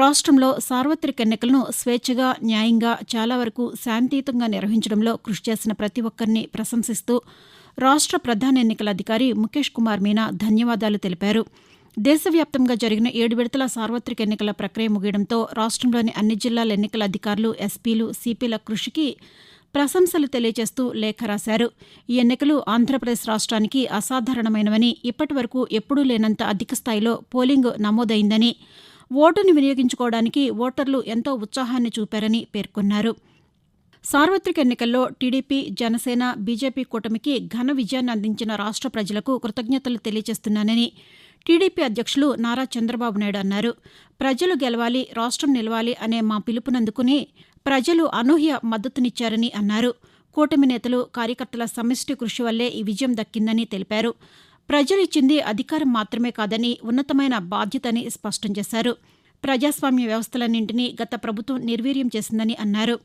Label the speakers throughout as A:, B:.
A: రాష్ట్రంలో సార్వత్రిక ఎన్నికలను స్వేచ్ఛగా, న్యాయంగా, చాలా వరకు శాంతియుతంగా నిర్వహించడంలో కృషి చేసిన ప్రతి ఒక్కరిని ప్రశంసిస్తూ రాష్ట్ర ప్రధాన ఎన్నికల అధికారి ముఖేష్ కుమార్ మీనా ధన్యవాదాలు తెలిపారు. దేశవ్యాప్తంగా జరిగిన 7 విడతల సార్వత్రిక ఎన్నికల ప్రక్రియ ముగియడంతో రాష్ట్రంలోని అన్ని జిల్లాల ఎన్నికల అధికారులు, ఎస్పీలు, సిపిల కృషికి ప్రశంసలు తెలియజేస్తూ లేఖ రాశారు. ఈ ఎన్నికలు ఆంధ్రప్రదేశ్ రాష్ట్రానికి అసాధారణమైనవని, ఇప్పటివరకు ఎప్పుడూ లేనంత అధిక స్థాయిలో పోలింగ్ నమోదైందని, ఓటును వినియోగించుకోవడానికి ఓటర్లు ఎంతో ఉత్సాహాన్ని చూపారని పేర్కొన్నారు. సార్వత్రిక ఎన్నికల్లో టీడీపీ, జనసేన, బీజేపీ కూటమికి ఘన విజయాన్ని అందించిన రాష్ట్ర ప్రజలకు కృతజ్ఞతలు తెలియజేస్తున్నానని టీడీపీ అధ్యక్షులు నారా చంద్రబాబు నాయుడు అన్నారు. ప్రజలు గెలవాలి, రాష్ట్రం నిలవాలి అనే మా పిలుపునందుకుని ప్రజలు అనూహ్య మద్దతునిచ్చారని అన్నారు. కూటమి నేతలు, కార్యకర్తల సమిష్టి కృషి వల్లే ఈ విజయం దక్కిందని తెలిపారు. ప్రజలిచ్చింది అధికారం మాత్రమే కాదని, ఉన్నతమైన బాధ్యతని స్పష్టం చేశారు. ప్రజాస్వామ్య వ్యవస్థలన్నింటినీ గత ప్రభుత్వం నిర్వీర్యం చేసిందని అన్నారు.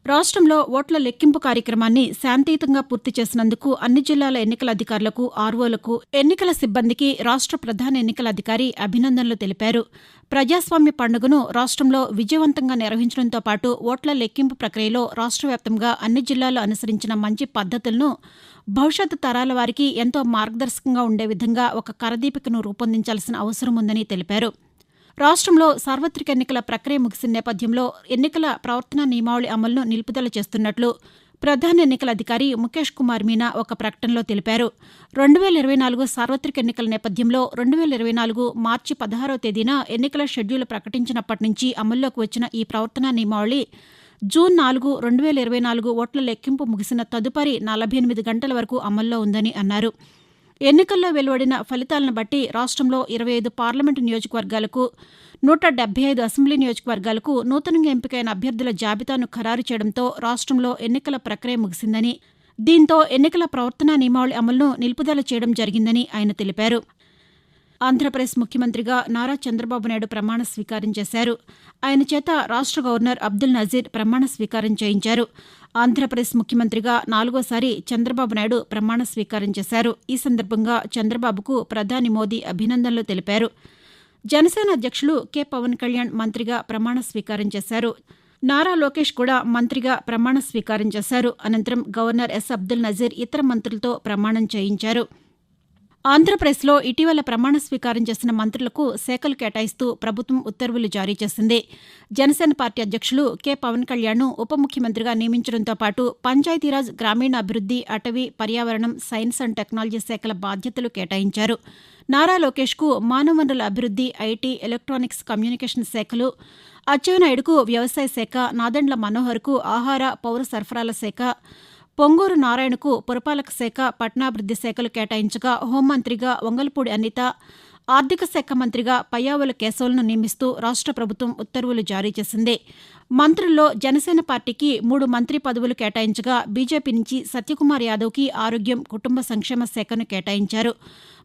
A: రాష్ట్రంలో ఓట్ల లెక్కింపు కార్యక్రమాన్ని శాంతియుతంగా పూర్తి చేసినందుకు అన్ని జిల్లాల ఎన్నికల అధికారులకు, ఆర్వోలకు, ఎన్నికల సిబ్బందికి రాష్ట్ర ప్రధాన ఎన్నికల అధికారి అభినందనలు తెలిపారు. ప్రజాస్వామ్య పండుగను రాష్ట్రంలో విజయవంతంగా నిర్వహించడంతో పాటు ఓట్ల లెక్కింపు ప్రక్రియలో రాష్ట్ర వ్యాప్తంగా అన్ని జిల్లాలు అనుసరించిన మంచి పద్ధతులను భవిష్యత్తు తరాల వారికి ఎంతో మార్గదర్శకంగా ఉండే విధంగా ఒక కరదీపికను రూపొందించాల్సిన అవసరం ఉందని తెలిపారు. రాష్ట్రంలో సార్వత్రిక ఎన్నికల ప్రక్రియ ముగిసిన నేపథ్యంలో ఎన్నికల ప్రవర్తనా నియమావళి అమలును నిలుపుదల చేస్తున్నట్లు ప్రధాన ఎన్నికల అధికారి ముఖేష్ కుమార్ మీనా ఒక ప్రకటనలో తెలిపారు. 2024 సార్వత్రిక ఎన్నికల నేపథ్యంలో 2024 మార్చి 16వ తేదీన ఎన్నికల షెడ్యూల్ ప్రకటించినప్పటి నుంచి అమల్లోకి వచ్చిన ఈ ప్రవర్తనా నియమావళి జూన్ 4, 2024 ఓట్ల లెక్కింపు ముగిసిన తదుపరి 48 గంటల వరకు అమల్లో ఉందని అన్నారు. ఎన్నికల్లో వెలువడిన ఫలితాలను బట్టి రాష్ట్రంలో 25 పార్లమెంటు నియోజకవర్గాలకు, 175 అసెంబ్లీ నియోజకవర్గాలకు నూతనంగా ఎంపికైన అభ్యర్థుల జాబితాను ఖరారు చేయడంతో రాష్ట్రంలో ఎన్నికల ప్రక్రియ ముగిసిందని, దీంతో ఎన్నికల ప్రవర్తనా నియమావళి అమలును నిలుపుదల చేయడం జరిగిందని ఆయన తెలిపారు. ఆంధ్రప్రదేశ్ ముఖ్యమంత్రిగా నారా చంద్రబాబు నాయుడు ప్రమాణ స్వీకారం చేశారు. ఆయన చేత రాష్ట్ర గవర్నర్ అబ్దుల్ నజీర్ ప్రమాణ స్వీకారం చేయించారు. ఆంధ్రప్రదేశ్ ముఖ్యమంత్రిగా 4వసారి చంద్రబాబు నాయుడు ప్రమాణ స్వీకారం చేశారు. ఈ సందర్భంగా చంద్రబాబుకు ప్రధాని మోదీ అభినందనలు తెలిపారు. జనసేన అధ్యక్షులు కె. పవన్ కళ్యాణ్ మంత్రిగా ప్రమాణ స్వీకారం చేశారు. నారా లోకేష్ కూడా మంత్రిగా ప్రమాణ స్వీకారం చేశారు. అనంతరం గవర్నర్ ఎస్. అబ్దుల్ నజీర్ ఇతర మంత్రులతో ప్రమాణం చేయించారు. ఆంధ్రప్రదేశ్లో ఇటీవల ప్రమాణ స్వీకారం చేసిన మంత్రులకు శాఖలు కేటాయిస్తూ ప్రభుత్వం ఉత్తర్వులు జారీ చేసింది. జనసేన పార్టీ అధ్యక్షులు కె. పవన్ కళ్యాణ్ను ఉప ముఖ్యమంత్రిగా నియమించడంతో పాటు పంచాయతీరాజ్, గ్రామీణాభివృద్ధి, అటవీ, పర్యావరణం, సైన్స్ అండ్ టెక్నాలజీ శాఖల బాధ్యతలు కేటాయించారు. నారా లోకేష్కు మానవ వనరుల అభివృద్ధి, ఐటీ, ఎలక్ట్రానిక్స్, కమ్యూనికేషన్ శాఖలు, అచ్చెన్నాయుడుకు వ్యవసాయ శాఖ, నాదెండ్ల మనోహర్కు ఆహార, పౌర సరఫరాల శాఖ, పొంగూరు నారాయణకు పురపాలక శాఖ, పట్టణాభివృద్ధి శాఖలు కేటాయించగా హోంమంత్రిగా వంగలపూడి అనిత, ఆర్థిక శాఖ మంత్రిగా పయ్యావుల కేశవులను నియమిస్తూ రాష్ట్ర ప్రభుత్వం ఉత్తర్వులు జారీ చేసింది. మంత్రుల్లో జనసేన పార్టీకి 3 మంత్రి పదవులు కేటాయించగా బీజేపీ నుంచి సత్యకుమార్ యాదవ్కి ఆరోగ్యం, కుటుంబ సంక్షేమ శాఖను కేటాయించారు.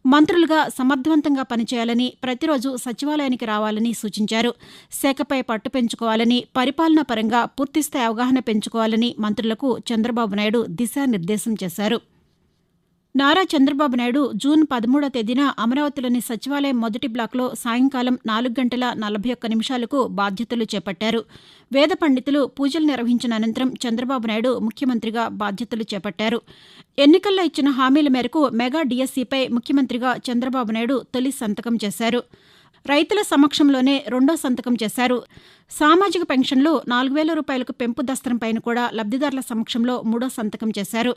A: మంత్రులుగా సమర్థవంతంగా పనిచేయాలని, ప్రతిరోజు సచివాలయానికి రావాలని సూచించారు. శాఖపై పట్టు పెంచుకోవాలని, పరిపాలనా పరంగా పూర్తిస్థాయి అవగాహన పెంచుకోవాలని మంత్రులకు చంద్రబాబు నాయుడు దిశానిర్దేశం చేశారు. నారా చంద్రబాబు నాయుడు జూన్ 13వ తేదీన అమరావతిలోని సచివాలయం మొదటి బ్లాక్లో సాయంకాలం 4:41 బాధ్యతలు చేపట్టారు. వేద పండితులు పూజలు నిర్వహించిన అనంతరం చంద్రబాబు నాయుడు ముఖ్యమంత్రిగా బాధ్యతలు చేపట్టారు. ఎన్నికల్లో ఇచ్చిన హామీల మేరకు మెగా డిఎస్సిపై ముఖ్యమంత్రిగా చంద్రబాబు నాయుడు తొలి సంతకం చేశారు. రైతుల సమక్షంలోనే రెండో సంతకం చేశారు. సామాజిక పెన్షన్లు 4,000 రూపాయలకు పెంపు దస్త్రంపైన కూడా లబ్ధిదారుల సమక్షంలో మూడో సంతకం చేశారు.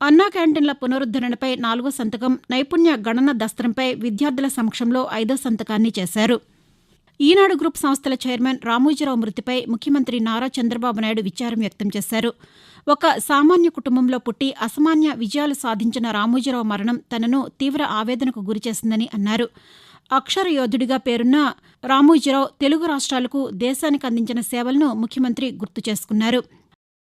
A: అన్నా క్యాంటీన్ల పునరుద్ధరణపై 4వ సంతకం, నైపుణ్య గణన దస్త్రంపై విద్యార్థుల సమక్షంలో 5వ సంతకాన్ని చేశారు. ఈనాడు గ్రూప్ సంస్థల చైర్మన్ రామోజీరావు మృతిపై ముఖ్యమంత్రి నారా చంద్రబాబు నాయుడు విచారం వ్యక్తం చేశారు. ఒక సామాన్య కుటుంబంలో పుట్టి అసామాన్య విజయాలు సాధించిన రామోజీరావు మరణం తనను తీవ్ర ఆవేదనకు గురిచేసిందని అన్నారు. అక్షర యోధుడిగా పేరున్న రామోజీరావు తెలుగు రాష్ట్రాలకు, దేశానికి అందించిన సేవలను ముఖ్యమంత్రి గుర్తు చేసుకున్నారు.